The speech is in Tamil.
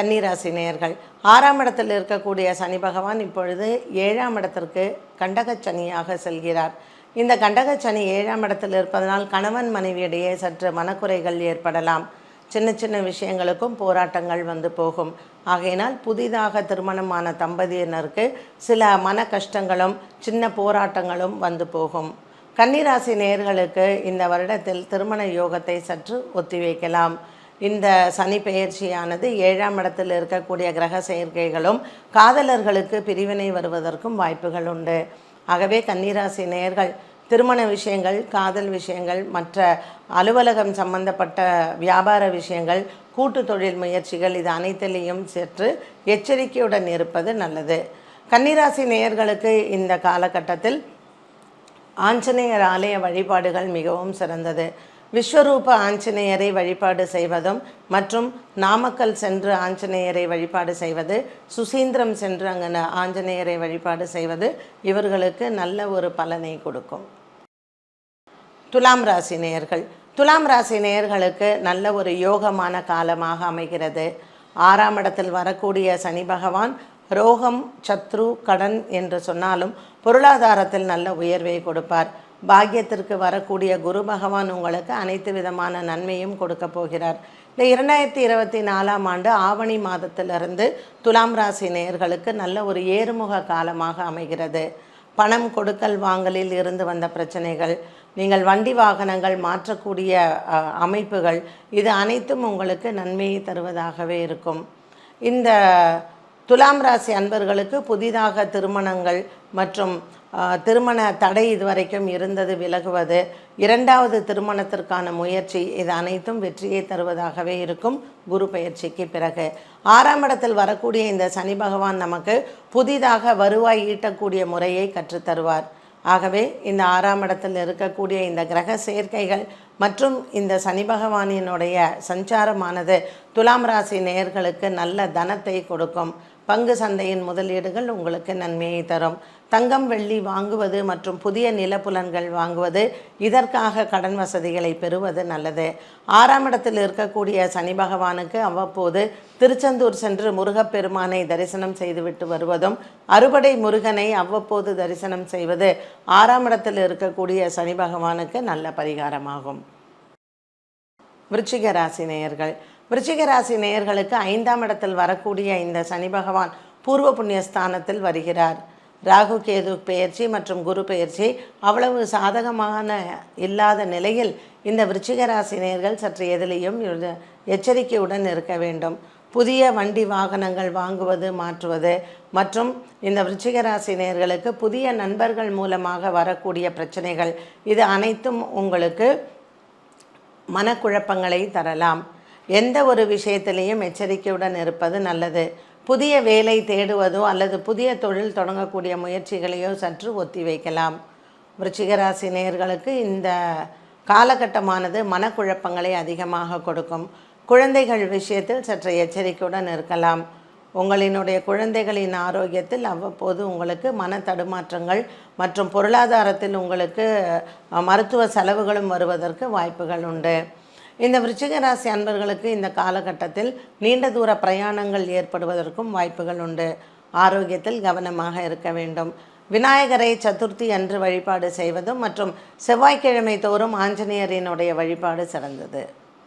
கன்னிராசி நேயர்கள், 6ஆம் இடத்தில் இருக்கக்கூடிய சனி பகவான் இப்பொழுது 7ஆம் இடத்திற்கு கண்டகச் சனியாக செல்கிறார். இந்த கண்டகச் சனி 7ஆம் இடத்தில் இருப்பதனால் கணவன் மனைவியிடையே சற்று மனக்குறைகள் ஏற்படலாம். சின்ன சின்ன விஷயங்களுக்கும் போராட்டங்கள் வந்து போகும். ஆகையினால் புதிதாக திருமணமான தம்பதியினருக்கு சில மன கஷ்டங்களும் சின்ன போராட்டங்களும் வந்து போகும். கன்னிராசி நேயர்களுக்கு இந்த வருடத்தில் திருமண யோகத்தை சற்று ஒத்திவைக்கலாம். இந்த சனி பெயர்ச்சியானது 7ஆம் இடத்தில் இருக்கக்கூடிய கிரக சேர்க்கைகளும் காதலர்களுக்கு பிரிவினை வருவதற்கும் வாய்ப்புகள் உண்டு. ஆகவே கன்னிராசி நேயர்கள் திருமண விஷயங்கள், காதல் விஷயங்கள், மற்ற அலுவலகம் சம்பந்தப்பட்ட வியாபார விஷயங்கள், கூட்டு தொழில் முயற்சிகள் இது அனைத்திலையும் சற்று எச்சரிக்கையுடன் இருப்பது நல்லது. கன்னிராசி நேயர்களுக்கு இந்த காலகட்டத்தில் ஆஞ்சநேயர் ஆலய வழிபாடுகள் மிகவும் சிறந்தது. விஸ்வரூப ஆஞ்சநேயரை வழிபாடு செய்வதும் மற்றும் நாமக்கல் சென்று ஆஞ்சநேயரை வழிபாடு செய்வது, சுசீந்திரம் சென்று அங்கே ஆஞ்சநேயரை வழிபாடு செய்வது இவர்களுக்கு நல்ல ஒரு பலனை கொடுக்கும். துலாம் ராசி நேயர்கள், துலாம் ராசி நேயர்களுக்கு நல்ல ஒரு யோகமான காலமாக அமைகிறது. 6ஆம் இடத்தில் வரக்கூடிய சனி பகவான் ரோகம், சத்ரு, கடன் என்று சொன்னாலும் பொருளாதாரத்தில் நல்ல உயர்வை கொடுப்பார். பாக்கியத்திற்கு வரக்கூடிய குரு பகவான் உங்களுக்கு அனைத்து விதமான நன்மையும் கொடுக்க போகிறார். இந்த 2024ஆம் ஆண்டு ஆவணி மாதத்திலிருந்து துலாம் ராசி நேயர்களுக்கு நல்ல ஒரு ஏறுமுக காலமாக அமைகிறது. பணம் கொடுக்கல் வாங்கலில் இருந்து வந்த பிரச்சனைகள், நீங்கள் வண்டி வாகனங்கள் மாற்றக்கூடிய அமைப்புகள் இது அனைத்தும் உங்களுக்கு நன்மையை தருவதாகவே இருக்கும். இந்த துலாம் ராசி அன்பர்களுக்கு புதிதாக திருமணங்கள் மற்றும் திருமண தடை இதுவரைக்கும் இருந்தது விலகுவது, 2வது திருமணத்திற்கான முயற்சி இது அனைத்தும் வெற்றியை தருவதாகவே இருக்கும். குரு பெயர்ச்சிக்கு பிறகு 6ஆம் இடத்தில் வரக்கூடிய இந்த சனி பகவான் நமக்கு புதிதாக வருவாய் ஈட்டக்கூடிய முறையை கற்றுத்தருவார். ஆகவே இந்த 6ஆம் இடத்தில் இருக்கக்கூடிய இந்த கிரக சேர்க்கைகள் மற்றும் இந்த சனி பகவானினுடைய சஞ்சாரமானது துலாம் ராசி நேயர்களுக்கு நல்ல தனத்தை கொடுக்கும். பங்கு சந்தையின் முதலீடுகள் உங்களுக்கு நன்மையை தரும். தங்கம், வெள்ளி வாங்குவது மற்றும் புதிய நிலப்புலன்கள் வாங்குவது, இதற்காக கடன் வசதிகளை பெறுவது நல்லது. 6ஆம் இடத்தில் இருக்கக்கூடிய சனி பகவானுக்கு அவ்வப்போது திருச்செந்தூர் சென்று முருகப்பெருமானை தரிசனம் செய்துவிட்டு வருவதும், அறுபடை முருகனை அவ்வப்போது தரிசனம் செய்வது 6ஆம் இடத்தில் இருக்கக்கூடிய சனி பகவானுக்கு நல்ல பரிகாரமாகும். விருச்சிக ராசி நேயர்கள், விருச்சிக ராசி நேயர்களுக்கு 5ஆம் இடத்தில் வரக்கூடிய இந்த சனி பகவான் பூர்வ புண்ணியஸ்தானத்தில் வருகிறார். ராகு கேது பெயர்ச்சி மற்றும் குரு பெயர்ச்சி அவ்வளவு சாதகமான இல்லாத நிலையில் இந்த விருச்சிக ராசி நேயர்கள் சற்று எதிலையும் எச்சரிக்கையுடன் இருக்க வேண்டும். புதிய வண்டி வாகனங்கள் வாங்குவது, மாற்றுவது மற்றும் இந்த விருச்சிக ராசி நேயர்களுக்கு புதிய நண்பர்கள் மூலமாக வரக்கூடிய பிரச்சனைகள் இது அனைத்தும் உங்களுக்கு மனக்குழப்பங்களை தரலாம். எந்த ஒரு விஷயத்திலையும் எச்சரிக்கையுடன் இருப்பது நல்லது. புதிய வேலை தேடுவதோ அல்லது புதிய தொழில் தொடங்கக்கூடிய முயற்சிகளையோ சற்று ஒத்தி வைக்கலாம். விருச்சிக ராசி நேயர்களுக்கு இந்த காலகட்டமானது மனக்குழப்பங்களை அதிகமாக கொடுக்கும். குழந்தைகள் விஷயத்தில் சற்று எச்சரிக்கையுடன் இருக்கலாம். உங்களினுடைய குழந்தைகளின் ஆரோக்கியத்தில் அவ்வப்போது உங்களுக்கு மன தடுமாற்றங்கள் மற்றும் பொருளாதாரத்தில் உங்களுக்கு மருத்துவ செலவுகளும் வருவதற்கு வாய்ப்புகள் உண்டு. இந்த விருச்சிக ராசி அன்பர்களுக்கு இந்த காலகட்டத்தில் நீண்ட தூர பிரயாணங்கள் ஏற்படுவதற்கும் வாய்ப்புகள் உண்டு. ஆரோக்கியத்தில் கவனமாக இருக்க வேண்டும். விநாயகரை சதுர்த்தி அன்று வழிபாடு செய்வதும் மற்றும் செவ்வாய்க்கிழமை தோறும் ஆஞ்சநேயரினுடைய வழிபாடு சிறந்தது.